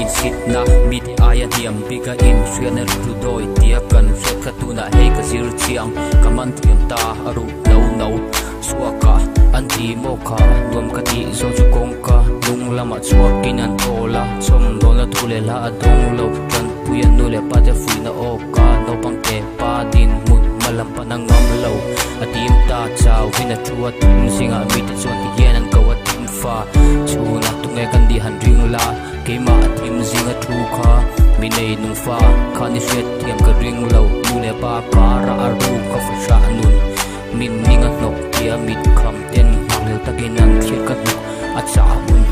in sit na mit aya diam biga in shrian ru doi tia kan set khatuna hei ka zir chiang kaman tiam ta aru no suaka anti moka dom ka ti zo chu kong ka lung lama chuakin an tola som dola thule la adong lo kan puyan nule pa te fuina oka no pang te pa din mut malam pa nang ngam lo atim ta chau hina thua tum singa mit chuan ti yen an kawa tim fa chuna tunge kan di han ring la ke ma atim zinga thu kha mi nei nung fa khani set thiam ka ring lo nule pa ka ra aru ka fu sha nun min ninga nok tia mit kham ten hangel takin an thiet ka nu acha mun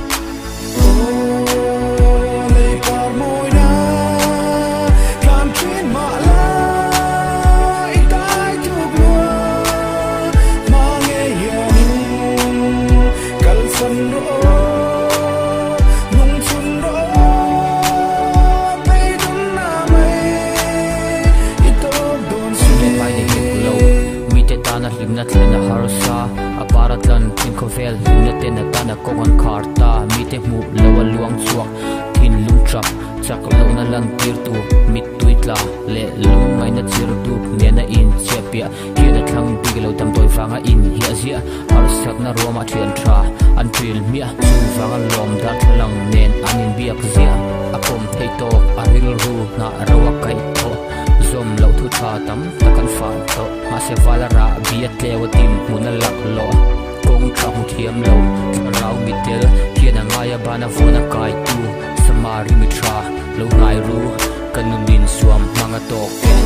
na tlena harsa aparat lan tin khovel na ten na tana kongan kharta mi te mu lawa luang chuak thin lung trap chak lo na lan tir tu mit tuitla le lung mai na chir du ne na in chepia hi na thlang big lo tam toy fanga in hi azia harsak na roma thian tha an tril mia chu fanga lom da thlang nen anin bia phzia akom thei to aril ru na rawa kai to zom lo thu tha tam takan fa to ma se valara biat lewa tim munalak lo kong thang thiam lo rau bitel hian ngaya bana phona kai tu samari mitra lo ngai ru kanun din suam manga to ke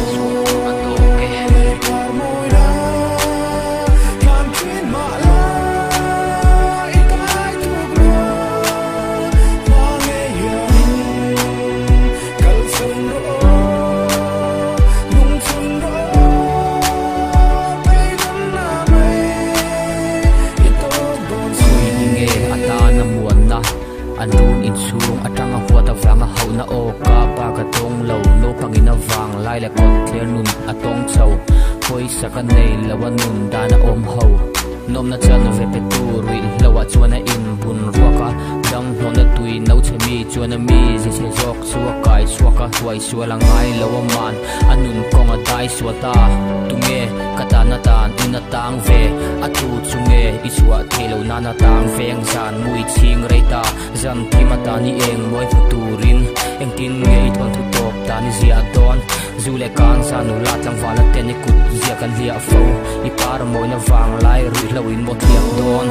anun in chung atanga huata wanga hauna o ka pa ka tong lo no pangina wang lai la kot thler nun atong chau poi sakan nei lawanun dana om ho nom na chan ve pe tu ruil lawa chuana in bun ruaka dang hona tui no chemi chuana mi je se jok suwa kai suaka huai suala ngai lawa man anun konga dai suata tunge katana tan ina tang ve atu chunge isua thelo nana tang veng san mui ching reita zam timata ni eng moi turin eng tin ngei thon thu top tani zia don zule kan sanu latlang wala ten kut zia kan lia fo i par moi na wang lai ru lawin mo thiak don